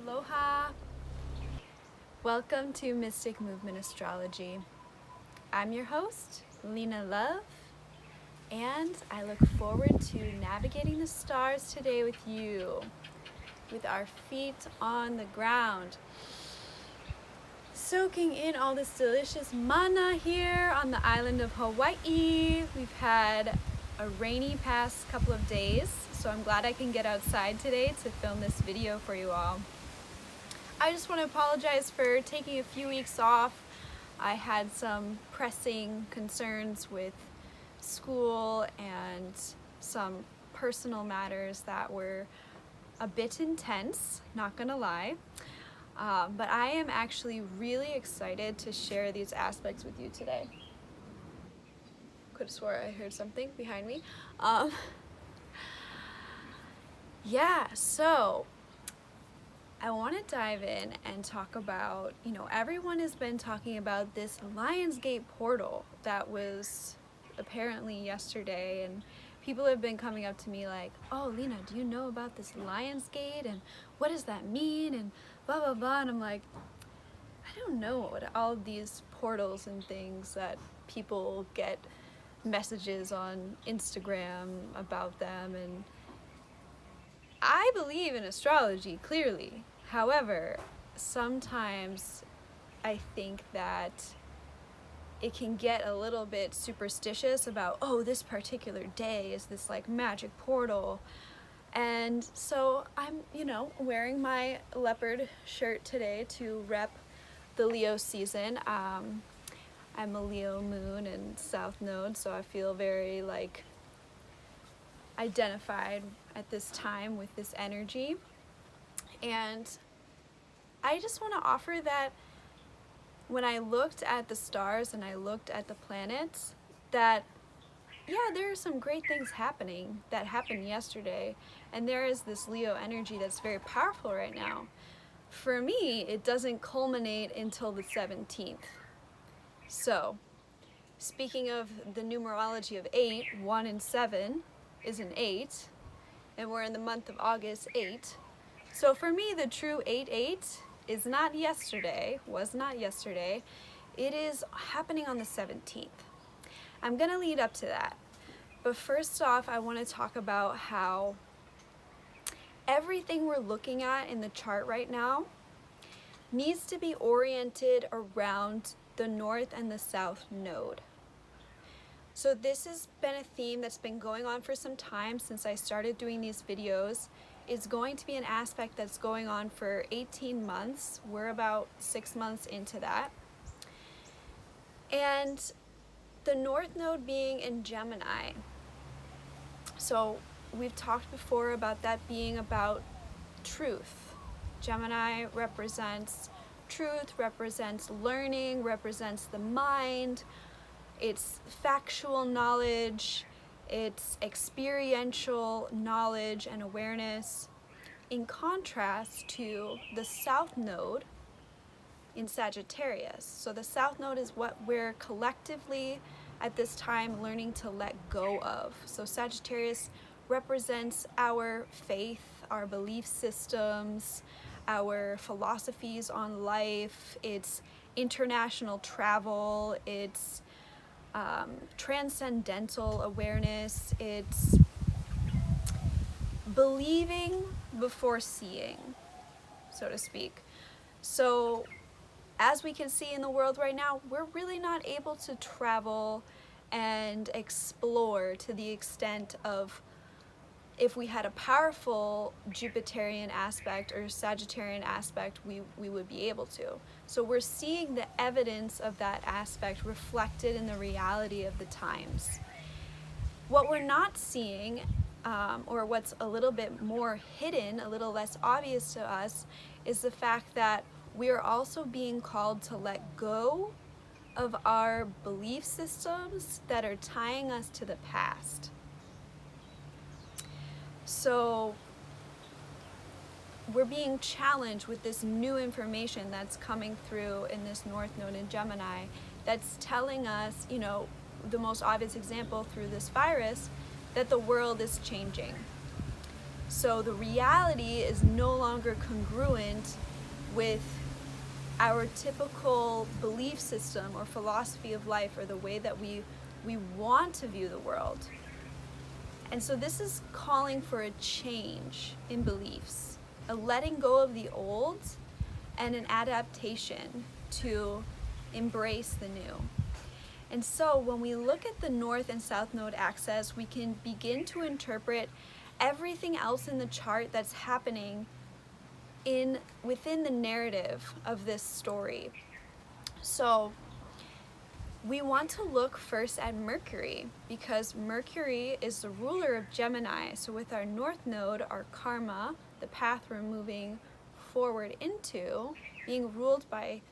Aloha! Welcome to Mystic Movement Astrology. I'm your host, Lena Love, and I look forward to navigating the stars today with you, with our feet on the ground, soaking in all this delicious mana here on the island of Hawaii. We've had a rainy past couple of days, so I'm glad I can get outside today to film this video for you all. I just want to apologize for taking a few weeks off. I had some pressing concerns with school and some personal matters that were a bit intense, not gonna lie. But I am actually really excited to share these aspects with you today. Could have swore I heard something behind me. So I want to dive in and talk about, everyone has been talking about this Lionsgate portal that was apparently yesterday, and people have been coming up to me like, oh, Lena, do you know about this Lionsgate and what does that mean and blah, blah, blah. And I'm like, I don't know what all these portals and things that people get messages on Instagram about them, and I believe in astrology, clearly. However, sometimes I think that it can get a little bit superstitious about, oh, this particular day is this like magic portal. And so I'm, wearing my leopard shirt today to rep the Leo season. I'm a Leo moon and South Node, so I feel very identified at this time with this energy. And I just want to offer that when I looked at the stars and I looked at the planets, that there are some great things happening that happened yesterday, and there is this Leo energy that's very powerful right now. For me, it doesn't culminate until the 17th. So, speaking of the numerology of 8, 1 and 7 is an 8, and we're in the month of August 8. So for me, the true 8-8 is not yesterday, was not yesterday. It is happening on the 17th. I'm going to lead up to that. But first off, I want to talk about how everything we're looking at in the chart right now needs to be oriented around the North and the South node. So this has been a theme that's been going on for some time since I started doing these videos. It's going to be an aspect that's going on for 18 months. We're about 6 months into that. And the North node being in Gemini. So we've talked before about that being about truth. Gemini represents truth, represents learning, represents the mind. It's factual knowledge, it's experiential knowledge and awareness, in contrast to the South Node in Sagittarius. So the South Node is what we're collectively at this time learning to let go of. So Sagittarius represents our faith, our belief systems, our philosophies on life, it's international travel, it's transcendental awareness, it's believing before seeing, so to speak. So as we can see in the world right now, we're really not able to travel and explore to the extent of if we had a powerful Jupiterian aspect or Sagittarian aspect, we would be able to. So we're seeing the evidence of that aspect reflected in the reality of the times. What we're not seeing, or what's a little bit more hidden, a little less obvious to us, is the fact that we are also being called to let go of our belief systems that are tying us to the past. So we're being challenged with this new information that's coming through in this North Node in Gemini that's telling us, the most obvious example through this virus, that the world is changing. So the reality is no longer congruent with our typical belief system or philosophy of life, or the way that we want to view the world. And so this is calling for a change in beliefs, a letting go of the old and an adaptation to embrace the new. And so when we look at the North and South Node axis, we can begin to interpret everything else in the chart that's happening within the narrative of this story. So we want to look first at Mercury, because Mercury is the ruler of Gemini. So with our North Node, our karma, the path we're moving forward into, being ruled by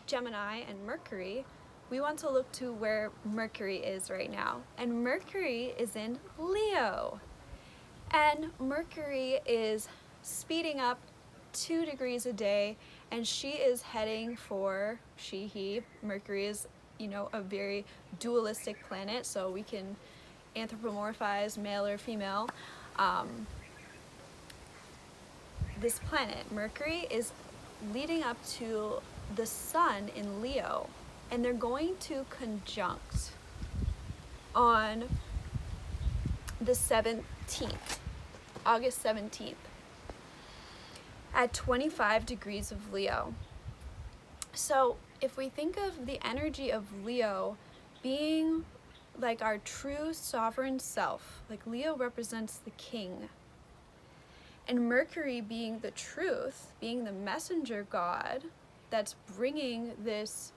Gemini and Mercury, we want to look to where Mercury is right now. And Mercury is in Leo. And Mercury is speeding up 2 degrees a day, and she is heading for, he, Mercury is, a very dualistic planet, so we can anthropomorphize male or female. This planet, Mercury, is leading up to the sun in Leo, and they're going to conjunct on the 17th, August 17th, at 25 degrees of Leo. So if we think of the energy of Leo being like our true sovereign self, like Leo represents the king, and Mercury being the truth, being the messenger god that's bringing this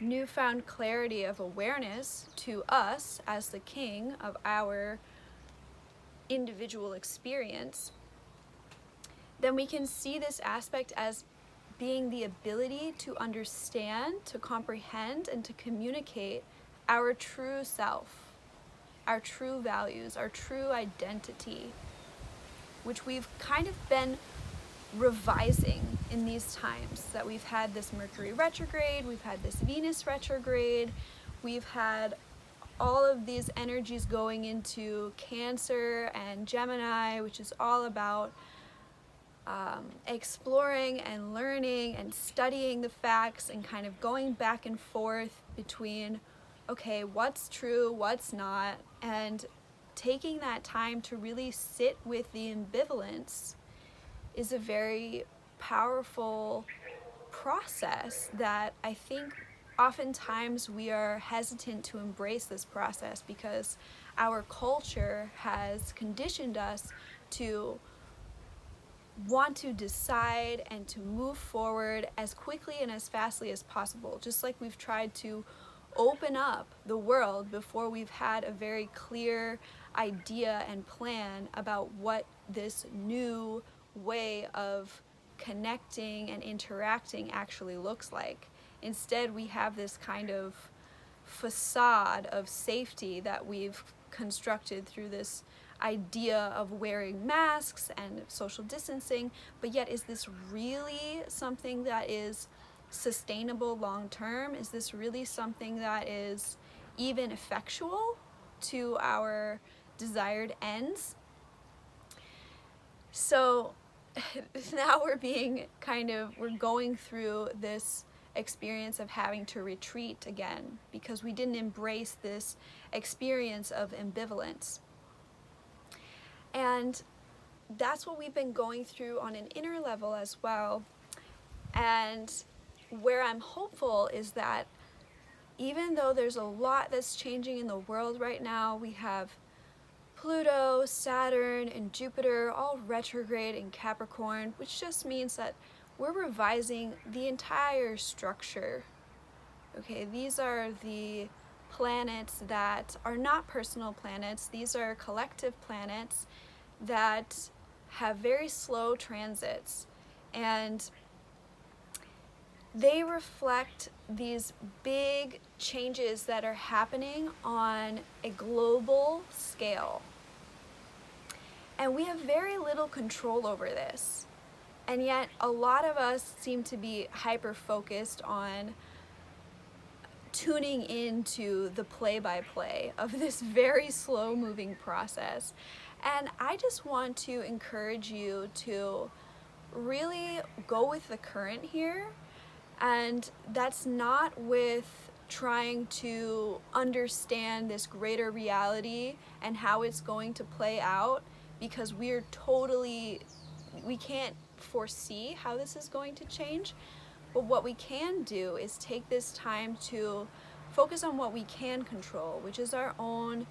newfound clarity of awareness to us as the king of our individual experience, then we can see this aspect as being the ability to understand, to comprehend, and to communicate our true self, our true values, our true identity, which we've kind of been revising in these times that we've had this Mercury retrograde, we've had this Venus retrograde, we've had all of these energies going into Cancer and Gemini, which is all about exploring and learning and studying the facts and kind of going back and forth between, okay, what's true, what's not, and taking that time to really sit with the ambivalence is a very powerful process that I think oftentimes we are hesitant to embrace this process because our culture has conditioned us to want to decide and to move forward as quickly and as fastly as possible, just like we've tried to open up the world before we've had a very clear idea and plan about what this new way of connecting and interacting actually looks like. Instead, we have this kind of facade of safety that we've constructed through this idea of wearing masks and social distancing, but yet is this really something that is sustainable long term? Is this really something that is even effectual to our desired ends? So now we're going through this experience of having to retreat again because we didn't embrace this experience of ambivalence. And that's what we've been going through on an inner level as well. And where I'm hopeful is that even though there's a lot that's changing in the world right now, we have Pluto, Saturn, and Jupiter all retrograde in Capricorn, which just means that we're revising the entire structure. Okay, these are the planets that are not personal planets. These are collective planets that have very slow transits, and they reflect these big changes that are happening on a global scale. And we have very little control over this. And yet a lot of us seem to be hyper-focused on tuning into the play-by-play of this very slow-moving process. And I just want to encourage you to really go with the current here. And that's not with trying to understand this greater reality and how it's going to play out, because we can't foresee how this is going to change. But what we can do is take this time to focus on what we can control, which is our own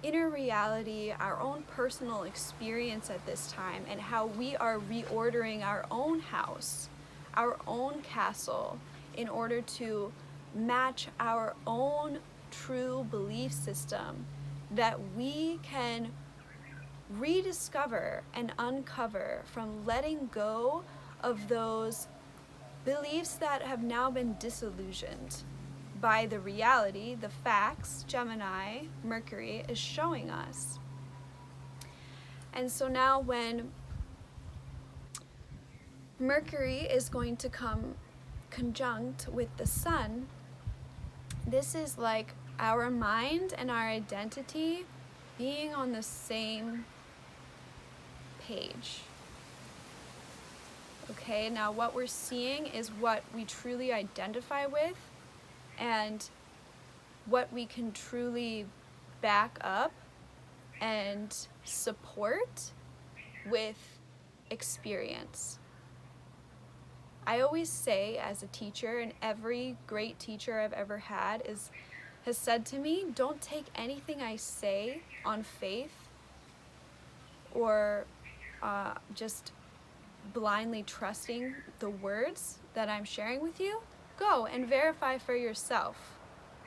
inner reality, our own personal experience at this time, and how we are reordering our own house, our own castle, in order to match our own true belief system that we can rediscover and uncover from letting go of those beliefs that have now been disillusioned by the reality, the facts Gemini, Mercury, is showing us. And so now when Mercury is going to come conjunct with the Sun, this is like our mind and our identity being on the same page. Okay, now what we're seeing is what we truly identify with and what we can truly back up and support with experience. I always say, as a teacher, and every great teacher I've ever had has said to me, don't take anything I say on faith or just blindly trusting the words that I'm sharing with you. Go and verify for yourself.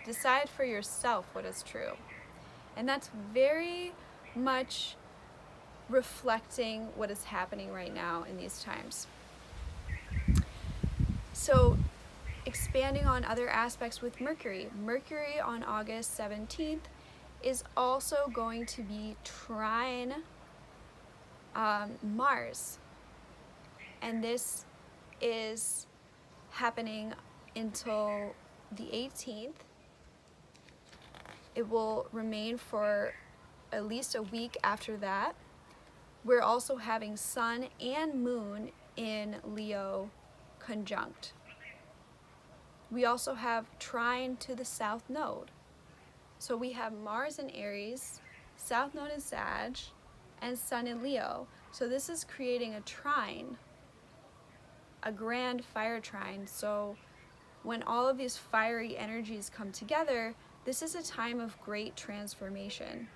Decide for yourself what is true. And that's very much reflecting what is happening right now in these times. So, expanding on other aspects with Mercury. Mercury on August 17th is also going to be trine Mars. And this is happening until the 18th. It will remain for at least a week after that. We're also having Sun and Moon in Leo conjunct. We also have trine to the South Node. So we have Mars in Aries, South Node in Sag, and Sun in Leo. So this is creating a trine, a grand fire trine. So when all of these fiery energies come together, this is a time of great transformation.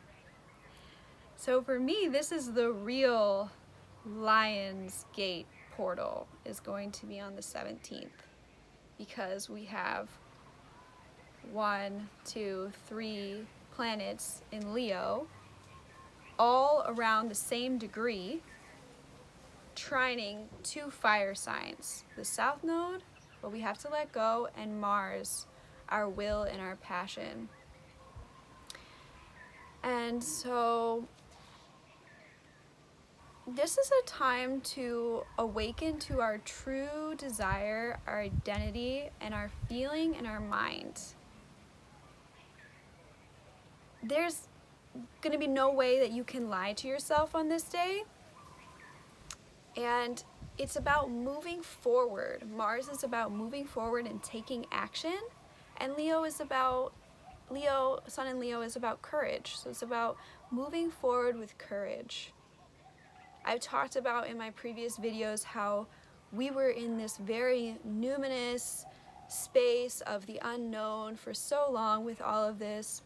So for me, this is the real Lion's Gate portal, is going to be on the 17th, because we have 1, 2, 3 planets in Leo, all around the same degree, trining 2 fire signs, the South Node, what we have to let go, and Mars, our will and our passion. And so this is a time to awaken to our true desire, our identity, and our feeling and our mind. There's going to be no way that you can lie to yourself on this day. And it's about moving forward. Mars is about moving forward and taking action. And Sun and Leo is about courage. So it's about moving forward with courage. I've talked about in my previous videos how we were in this very numinous space of the unknown for so long, with all of this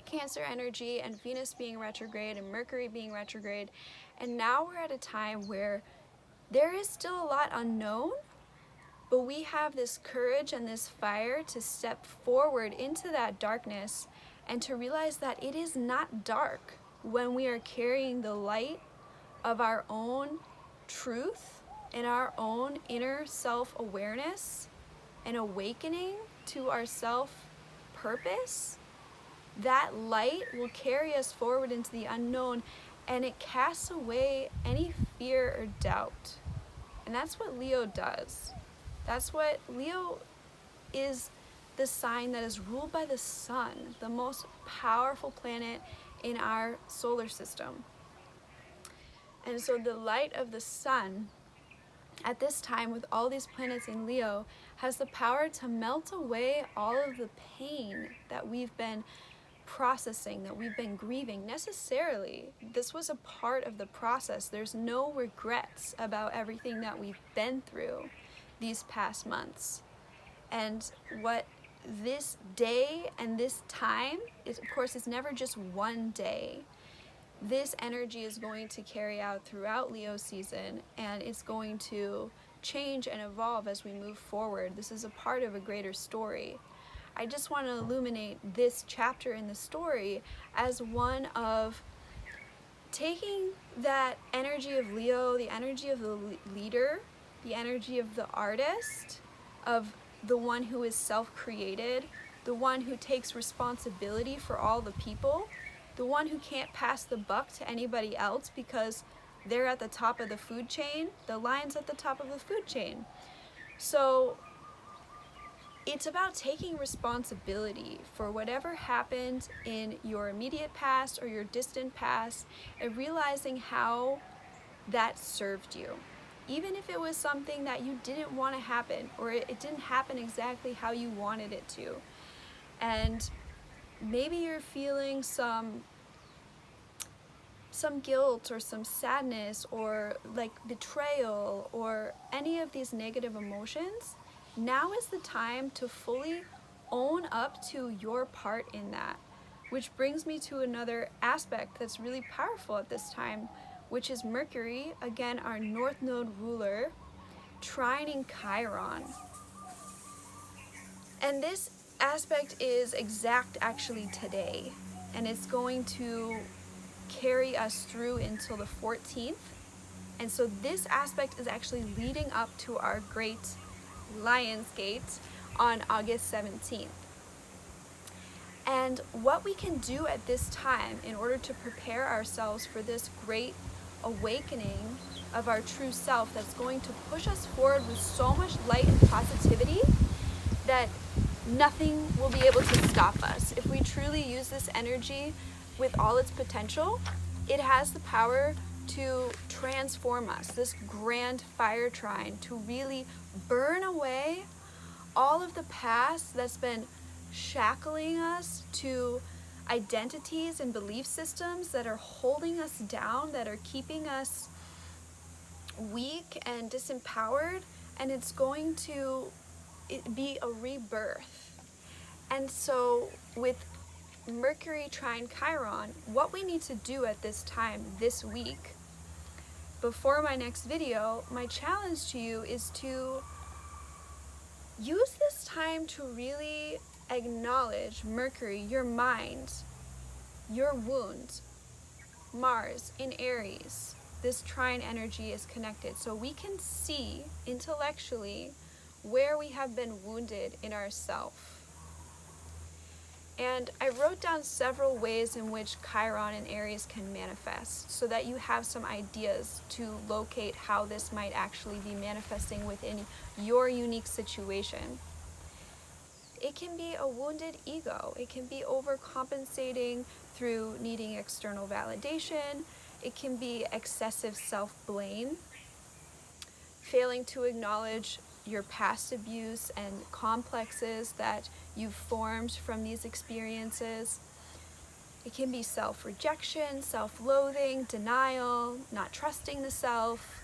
Cancer energy and Venus being retrograde and Mercury being retrograde. And now we're at a time where there is still a lot unknown, but we have this courage and this fire to step forward into that darkness and to realize that it is not dark when we are carrying the light of our own truth and our own inner self-awareness and awakening to our self-purpose. That light will carry us forward into the unknown, and it casts away any fear or doubt. And that's what Leo does. Leo is the sign that is ruled by the sun, the most powerful planet in our solar system. And so the light of the sun at this time, with all these planets in Leo, has the power to melt away all of the pain that we've been processing, that we've been grieving. Necessarily, this was a part of the process. There's no regrets about everything that we've been through these past months. And what this day and this time is, of course, it's never just one day. This energy is going to carry out throughout Leo season, and it's going to change and evolve as we move forward. This is a part of a greater story. I just want to illuminate this chapter in the story as one of taking that energy of Leo, the energy of the leader, the energy of the artist, of the one who is self-created, the one who takes responsibility for all the people, the one who can't pass the buck to anybody else because they're at the top of the food chain. The lion's at the top of the food chain. So it's about taking responsibility for whatever happened in your immediate past or your distant past, and realizing how that served you. Even if it was something that you didn't want to happen, or it didn't happen exactly how you wanted it to. And maybe you're feeling some guilt or some sadness or like betrayal or any of these negative emotions. Now is the time to fully own up to your part in that, which brings me to another aspect that's really powerful at this time, which is Mercury, again our North Node ruler, trining Chiron. And this aspect is exact actually today, and it's going to carry us through until the 14th. And so this aspect is actually leading up to our great Lion's Gate on August 17th. And what we can do at this time in order to prepare ourselves for this great awakening of our true self that's going to push us forward with so much light and positivity that nothing will be able to stop us. If we truly use this energy with all its potential, it has the power to transform us, this grand fire trine, to really burn away all of the past that's been shackling us to identities and belief systems that are holding us down, that are keeping us weak and disempowered, and it's going to be a rebirth. And so with Mercury trine Chiron, what we need to do at this time, this week, before my next video, my challenge to you is to use this time to really acknowledge Mercury, your mind, your wound, Mars in Aries. This trine energy is connected, so we can see intellectually where we have been wounded in ourself. And I wrote down several ways in which Chiron and Aries can manifest, so that you have some ideas to locate how this might actually be manifesting within your unique situation. It can be a wounded ego. It can be overcompensating through needing external validation. It can be excessive self-blame, failing to acknowledge your past abuse and complexes that you've formed from these experiences. It can be self-rejection, self-loathing, denial, not trusting the self,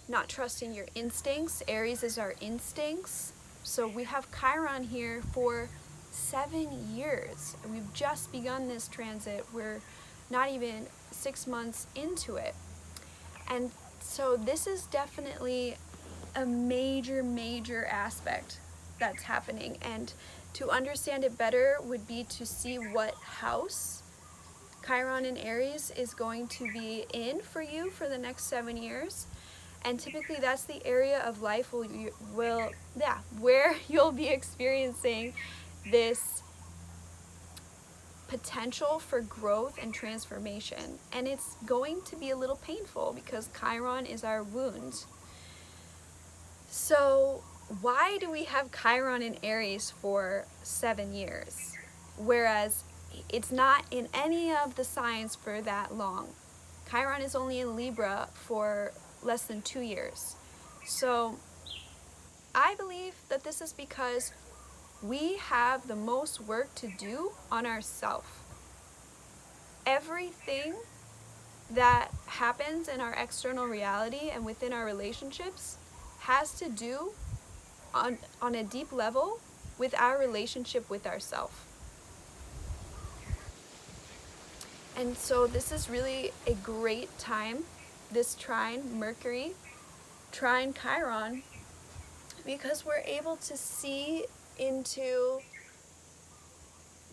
not trusting your instincts. Aries is our instincts. So we have Chiron here for 7 years. We've just begun this transit. We're not even 6 months into it. And so this is definitely a major aspect that's happening, and to understand it better would be to see what house Chiron in Aries is going to be in for you for the next 7 years. And typically that's the area of life where you'll be experiencing this potential for growth and transformation. And it's going to be a little painful because Chiron is our wound. So why do we have Chiron in Aries for 7 years, whereas it's not in any of the signs for that long? Chiron is only in Libra for less than 2 years. So I believe that this is because we have the most work to do on ourselves. Everything that happens in our external reality and within our relationships has to do on a deep level with our relationship with ourselves. And so this is really a great time, this trine, Mercury, trine Chiron, because we're able to see into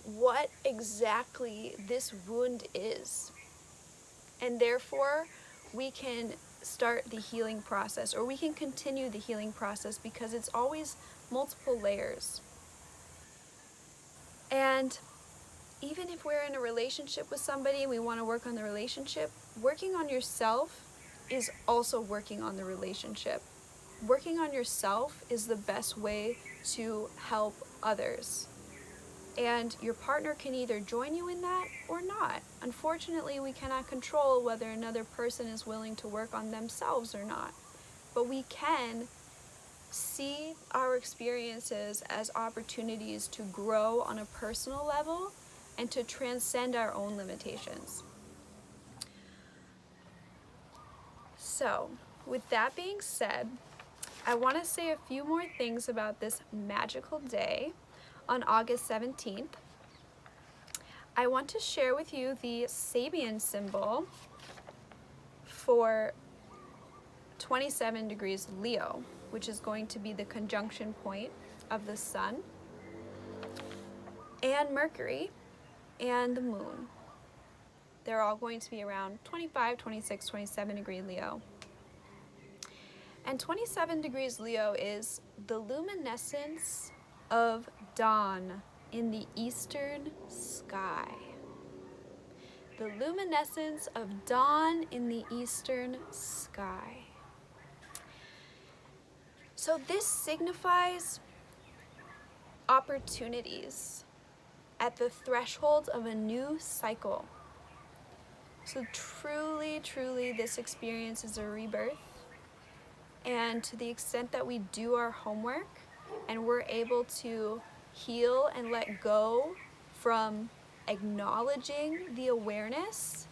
what exactly this wound is. And therefore, we can start the healing process, or we can continue the healing process, because it's always multiple layers. And even if we're in a relationship with somebody and we want to work on the relationship, working on yourself is also working on the relationship. Working on yourself is the best way to help others. And your partner can either join you in that or not. Unfortunately, we cannot control whether another person is willing to work on themselves or not. But we can see our experiences as opportunities to grow on a personal level and to transcend our own limitations. So, with that being said, I want to say a few more things about this magical day on August 17th. I want to share with you the Sabian symbol for 27 degrees Leo, which is going to be the conjunction point of the Sun and Mercury and the Moon. They're all going to be around 25, 26, 27 degree Leo. And 27 degrees Leo is the luminescence of dawn in the eastern sky. The luminescence of dawn in the eastern sky. So this signifies opportunities at the threshold of a new cycle. So truly, truly, this experience is a rebirth. And to the extent that we do our homework and we're able to heal and let go from acknowledging the awareness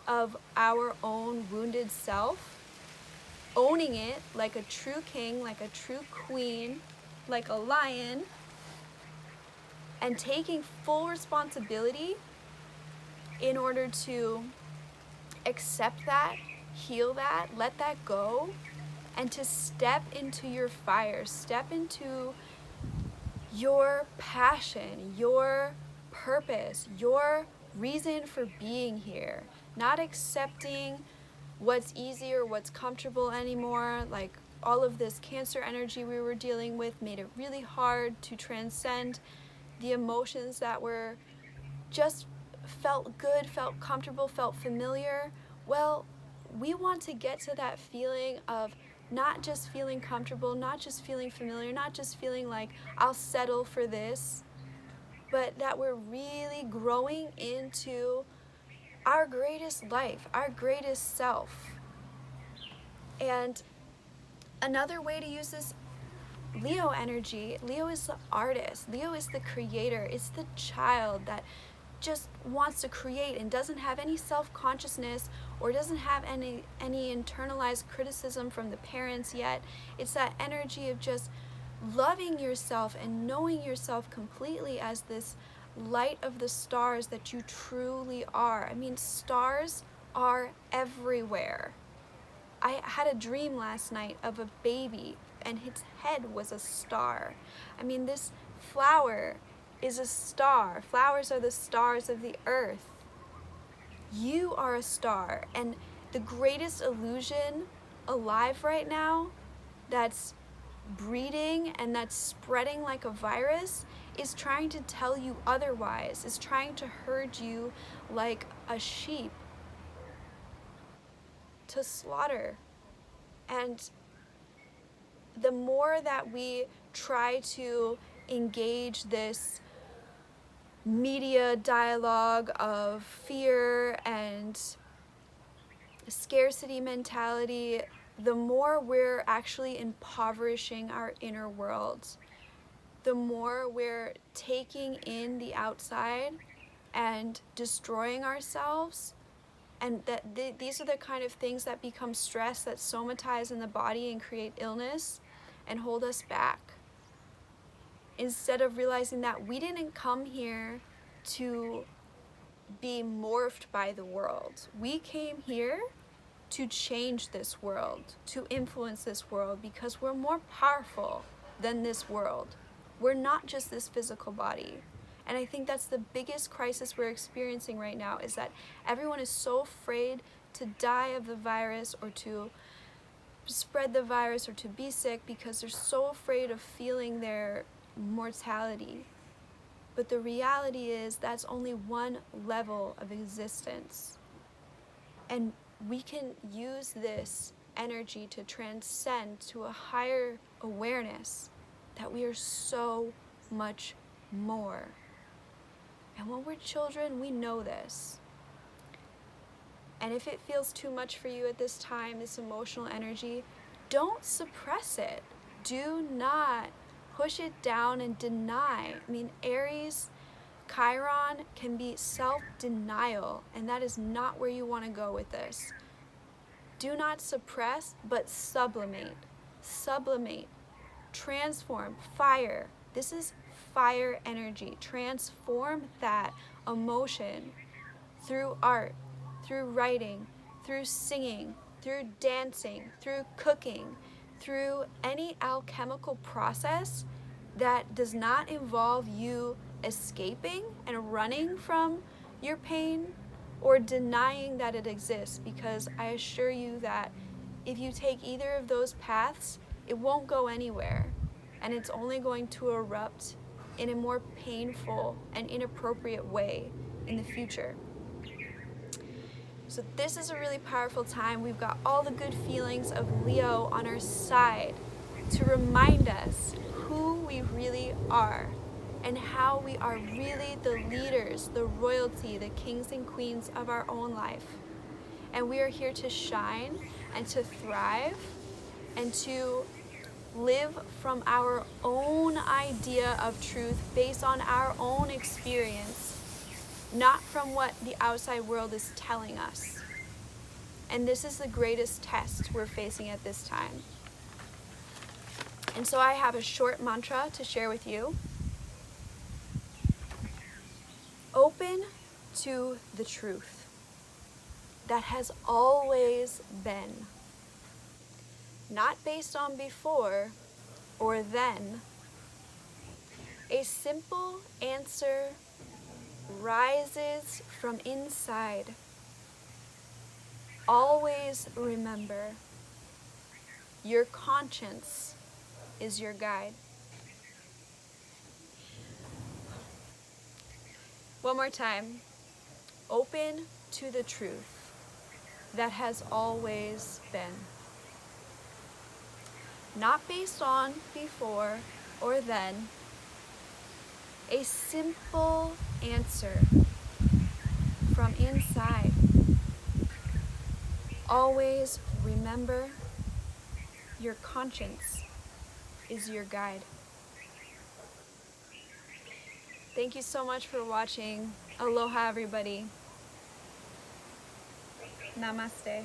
of our own wounded self, owning it like a true king, like a true queen, like a lion, and taking full responsibility in order to accept that, heal that, let that go, and to step into your fire, step into your passion, your purpose, your reason for being here. Not accepting what's easy or what's comfortable anymore. Like all of this Cancer energy we were dealing with made it really hard to transcend the emotions that were just felt good, felt comfortable, felt familiar. Well, we want to get to that feeling of not just feeling comfortable, not just feeling familiar, not just feeling like I'll settle for this, but that we're really growing into our greatest life, our greatest self. And another way to use this Leo energy, Leo is the artist, Leo is the creator, it's the child that just wants to create and doesn't have any self-consciousness or doesn't have any internalized criticism from the parents yet. It's that energy of just loving yourself and knowing yourself completely as this light of the stars that you truly are. I mean, stars are everywhere. I had a dream last night of a baby and its head was a star. I mean, this flower is a star. Flowers are the stars of the earth. You are a star, and the greatest illusion alive right now that's breeding and that's spreading like a virus is trying to tell you otherwise, is trying to herd you like a sheep to slaughter. And the more that we try to engage this media dialogue of fear and scarcity mentality, the more we're actually impoverishing our inner world, the more we're taking in the outside and destroying ourselves. And these are the kind of things that become stress, that somatize in the body and create illness and hold us back. Instead of realizing that we didn't come here to be morphed by the world. We came here to change this world, to influence this world, because we're more powerful than this world. We're not just this physical body. And I think that's the biggest crisis we're experiencing right now, is that everyone is so afraid to die of the virus or to spread the virus or to be sick, because they're so afraid of feeling their mortality. But the reality is that's only one level of existence. And we can use this energy to transcend to a higher awareness that we are so much more. And when we're children, we know this. And if it feels too much for you at this time, this emotional energy, don't suppress it. Do not push it down and deny. I mean, Aries, Chiron can be self-denial, and that is not where you want to go with this. Do not suppress, but sublimate. Sublimate. Transform. Fire. This is fire energy. Transform that emotion through art, through writing, through singing, through dancing, through cooking, through any alchemical process that does not involve you escaping and running from your pain or denying that it exists, because I assure you that if you take either of those paths, it won't go anywhere, and it's only going to erupt in a more painful and inappropriate way in the future. So this is a really powerful time. We've got all the good feelings of Leo on our side to remind us who we really are and how we are really the leaders, the royalty, the kings and queens of our own life. And we are here to shine and to thrive and to live from our own idea of truth based on our own experience, not from what the outside world is telling us. And this is the greatest test we're facing at this time. And so I have a short mantra to share with you. Open to the truth that has always been, not based on before or then. A simple answer rises from inside. Always remember, your conscience is your guide. One more time. Open to the truth that has always been, not based on before or then. A simple answer from inside. Always remember, your conscience is your guide. Thank you so much for watching. Aloha, everybody. Namaste.